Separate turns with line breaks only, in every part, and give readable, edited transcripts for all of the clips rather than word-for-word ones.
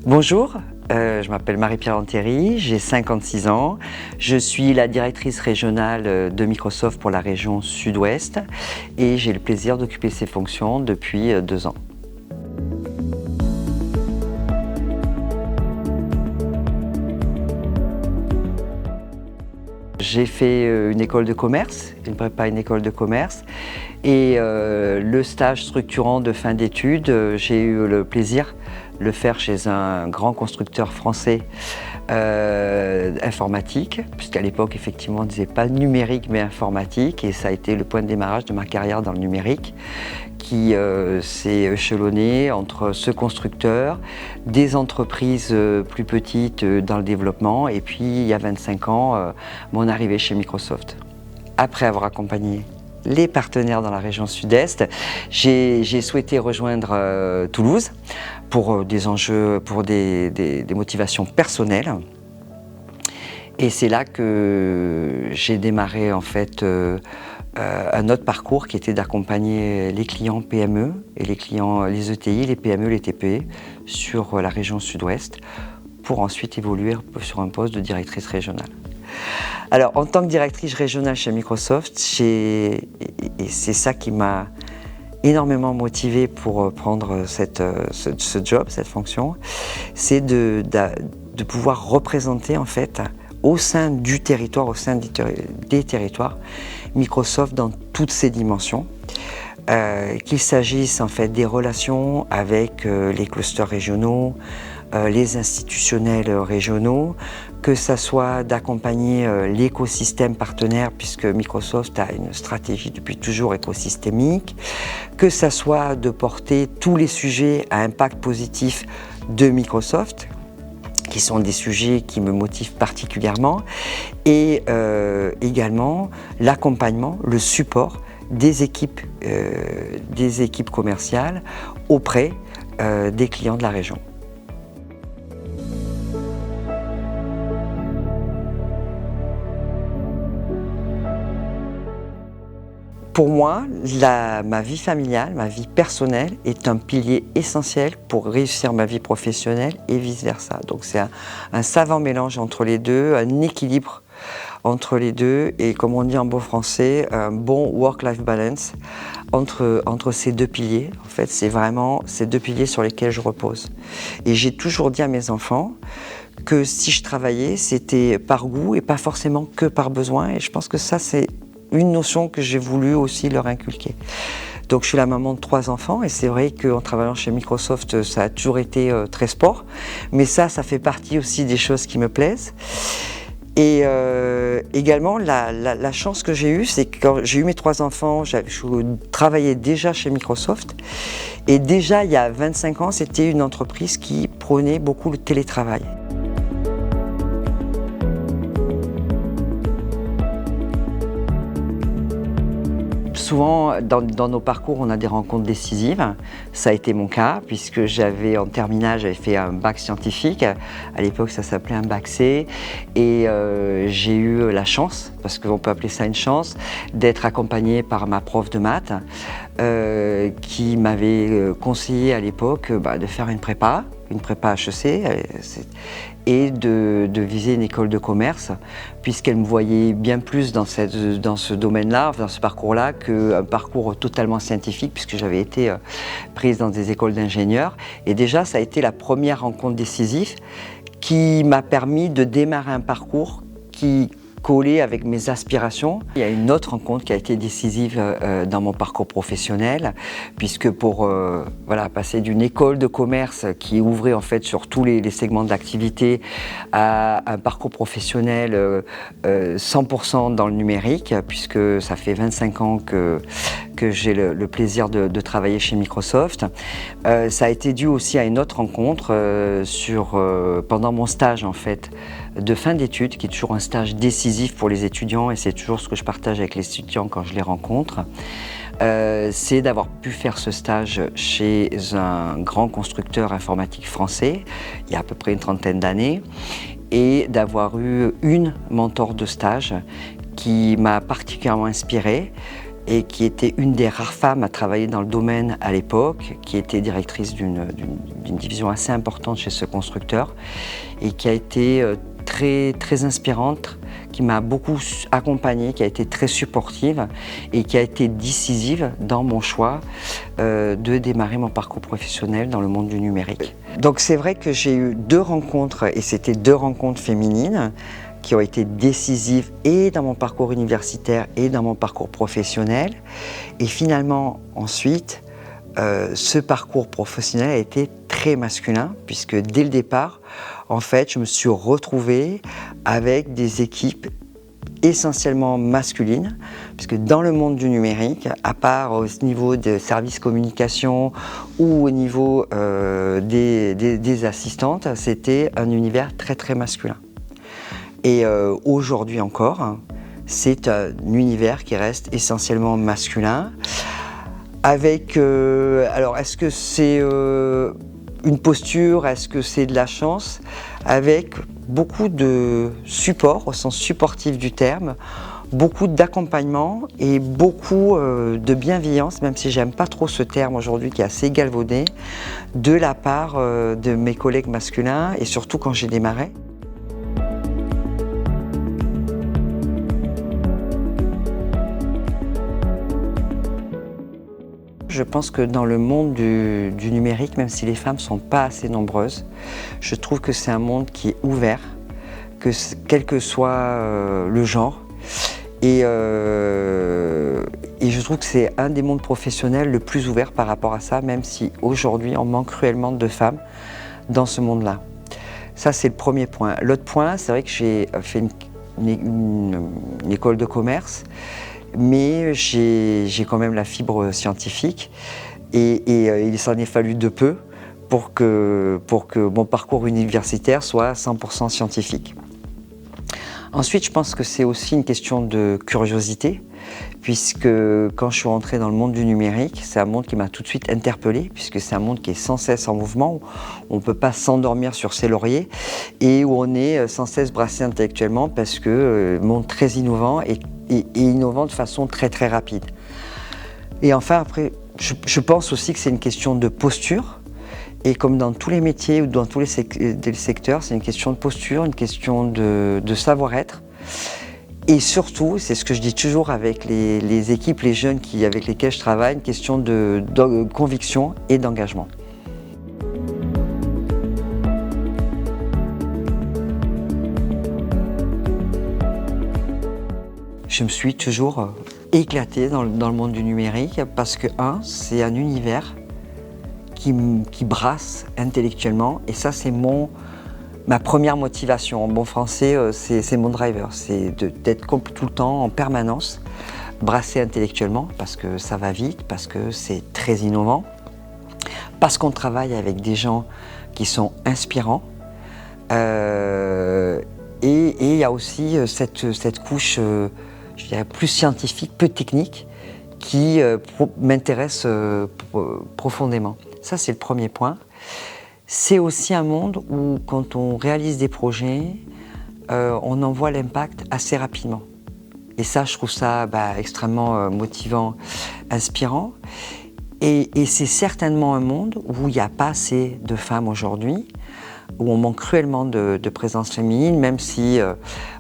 Bonjour, je m'appelle Marie-Pierre Lantéry, j'ai 56 ans. Je suis la directrice régionale de Microsoft pour la région Sud-Ouest et j'ai le plaisir d'occuper ces fonctions depuis 2 ans. J'ai fait une école de commerce, une prépa, une école de commerce, et le stage structurant de fin d'études, j'ai eu le plaisir de le faire chez un grand constructeur français informatique, puisqu'à l'époque, effectivement, on ne disait pas numérique, mais informatique, et ça a été le point de démarrage de ma carrière dans le numérique, qui s'est échelonné entre ce constructeur, des entreprises plus petites dans le développement, et puis il y a 25 ans, mon arrivée chez Microsoft. Après avoir accompagné les partenaires dans la région Sud-Est, j'ai souhaité rejoindre Toulouse pour des enjeux, pour des motivations personnelles. Et c'est là que j'ai démarré en fait un autre parcours qui était d'accompagner les clients PME et les clients, les ETI, les PME, les TPE sur la région Sud-Ouest pour ensuite évoluer sur un poste de directrice régionale. Alors, en tant que directrice régionale chez Microsoft, et c'est ça qui m'a énormément motivée pour prendre ce job, cette fonction, c'est de pouvoir représenter en fait au sein du territoire, au sein des territoires, Microsoft dans toutes ses dimensions. Qu'il s'agisse en fait des relations avec les clusters régionaux, les institutionnels régionaux, que ça soit d'accompagner l'écosystème partenaire, puisque Microsoft a une stratégie depuis toujours écosystémique, que ça soit de porter tous les sujets à impact positif de Microsoft, qui sont des sujets qui me motivent particulièrement, et également l'accompagnement, le support des équipes commerciales auprès des clients de la région. Pour moi, ma vie familiale, ma vie personnelle est un pilier essentiel pour réussir ma vie professionnelle et vice-versa. Donc c'est un savant mélange entre les deux, un équilibre entre les deux et, comme on dit en beau français, un bon work-life balance entre ces deux piliers. En fait, c'est vraiment ces deux piliers sur lesquels je repose. Et j'ai toujours dit à mes enfants que si je travaillais, c'était par goût et pas forcément que par besoin. Et je pense que ça, c'est une notion que j'ai voulu aussi leur inculquer. Donc je suis la maman de 3 enfants et c'est vrai qu'en travaillant chez Microsoft, ça a toujours été très sport. Mais ça fait partie aussi des choses qui me plaisent. Et également, la chance que j'ai eue, c'est que quand j'ai eu mes 3 enfants, je travaillais déjà chez Microsoft. Et déjà, il y a 25 ans, c'était une entreprise qui prônait beaucoup le télétravail. Souvent, dans nos parcours, on a des rencontres décisives. Ça a été mon cas, puisque en terminale, j'avais fait un bac scientifique. À l'époque, ça s'appelait un bac C. Et j'ai eu la chance, parce qu'on peut appeler ça une chance, d'être accompagnée par ma prof de maths, qui m'avait conseillé à l'époque de faire une prépa HEC, et de viser une école de commerce, puisqu'elle me voyait bien plus dans ce domaine-là, dans ce parcours-là, qu'un parcours totalement scientifique, puisque j'avais été prise dans des écoles d'ingénieurs. Et déjà, ça a été la première rencontre décisive qui m'a permis de démarrer un parcours qui collé avec mes aspirations. Il y a une autre rencontre qui a été décisive dans mon parcours professionnel, puisque pour passer d'une école de commerce qui ouvrait en fait sur tous les segments de l'activité à un parcours professionnel 100% dans le numérique, puisque ça fait 25 ans que j'ai le plaisir de travailler chez Microsoft. Ça a été dû aussi à une autre rencontre pendant mon stage en fait de fin d'études, qui est toujours un stage décisif pour les étudiants, et c'est toujours ce que je partage avec les étudiants quand je les rencontre. C'est d'avoir pu faire ce stage chez un grand constructeur informatique français, il y a à peu près une 30aine d'années, et d'avoir eu une mentor de stage qui m'a particulièrement inspirée, et qui était une des rares femmes à travailler dans le domaine à l'époque, qui était directrice d'une division assez importante chez ce constructeur et qui a été très inspirante, qui m'a beaucoup accompagnée, qui a été très supportive et qui a été décisive dans mon choix de démarrer mon parcours professionnel dans le monde du numérique. Donc c'est vrai que j'ai eu 2 rencontres, et c'était 2 rencontres féminines, qui ont été décisives et dans mon parcours universitaire et dans mon parcours professionnel. Et finalement, ensuite, ce parcours professionnel a été très masculin, puisque dès le départ, en fait, je me suis retrouvée avec des équipes essentiellement masculines, puisque dans le monde du numérique, à part au niveau des services communication ou au niveau des assistantes, c'était un univers très masculin. Et aujourd'hui encore, c'est un univers qui reste essentiellement masculin. Avec, alors est-ce que c'est une posture, est-ce que c'est de la chance? Avec beaucoup de support, au sens supportif du terme, beaucoup d'accompagnement et beaucoup de bienveillance, même si j'aime pas trop ce terme aujourd'hui qui est assez galvaudé, de la part de mes collègues masculins et surtout quand j'ai démarré. Je pense que dans le monde du numérique, même si les femmes ne sont pas assez nombreuses, je trouve que c'est un monde qui est ouvert, quel que soit le genre. Et je trouve que c'est un des mondes professionnels le plus ouvert par rapport à ça, même si aujourd'hui on manque cruellement de femmes dans ce monde-là. Ça, c'est le premier point. L'autre point, c'est vrai que j'ai fait une école de commerce, mais j'ai quand même la fibre scientifique et il s'en est fallu de peu pour que mon parcours universitaire soit 100% scientifique. Ensuite, je pense que c'est aussi une question de curiosité, puisque quand je suis rentrée dans le monde du numérique, c'est un monde qui m'a tout de suite interpellée, puisque c'est un monde qui est sans cesse en mouvement, où on ne peut pas s'endormir sur ses lauriers, et où on est sans cesse brassé intellectuellement, parce que monde très innovant et innovant de façon très rapide. Et enfin, après, je pense aussi que c'est une question de posture. Et comme dans tous les métiers ou dans tous les secteurs, c'est une question de posture, une question de savoir-être. Et surtout, c'est ce que je dis toujours avec les équipes, les jeunes avec lesquels je travaille, une question de conviction et d'engagement. Je me suis toujours éclatée dans le monde du numérique parce que, c'est un univers qui brasse intellectuellement, et ça c'est ma première motivation. En bon français, c'est mon driver, c'est d'être tout le temps en permanence brassé intellectuellement, parce que ça va vite, parce que c'est très innovant, parce qu'on travaille avec des gens qui sont inspirants, et il y a aussi cette couche, je dirais, plus scientifique, peu technique, qui m'intéresse profondément. Ça, c'est le premier point. C'est aussi un monde où, quand on réalise des projets, on en voit l'impact assez rapidement. Et ça, je trouve ça extrêmement motivant, inspirant. Et c'est certainement un monde où il n'y a pas assez de femmes aujourd'hui, où on manque cruellement de présence féminine, même si,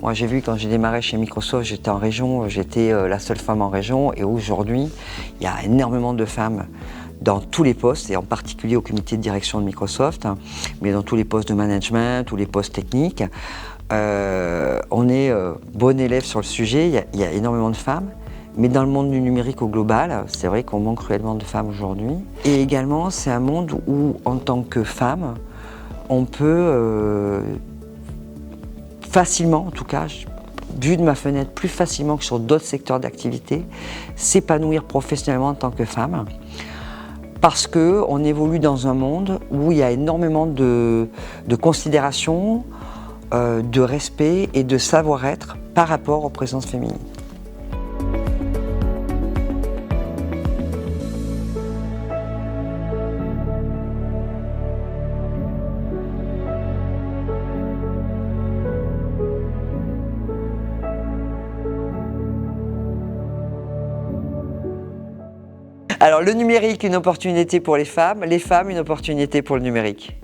moi j'ai vu quand j'ai démarré chez Microsoft, j'étais en région, j'étais la seule femme en région, et aujourd'hui, il y a énormément de femmes dans tous les postes, et en particulier au comité de direction de Microsoft, mais dans tous les postes de management, tous les postes techniques. On est bon élève sur le sujet, il y a énormément de femmes, mais dans le monde du numérique au global, c'est vrai qu'on manque cruellement de femmes aujourd'hui. Et également, c'est un monde où, en tant que femme, on peut facilement, en tout cas, vu de ma fenêtre, plus facilement que sur d'autres secteurs d'activité, s'épanouir professionnellement en tant que femme. Parce qu'on évolue dans un monde où il y a énormément de considération, de respect et de savoir-être par rapport aux présences féminines. Alors le numérique, une opportunité pour les femmes, une opportunité pour le numérique.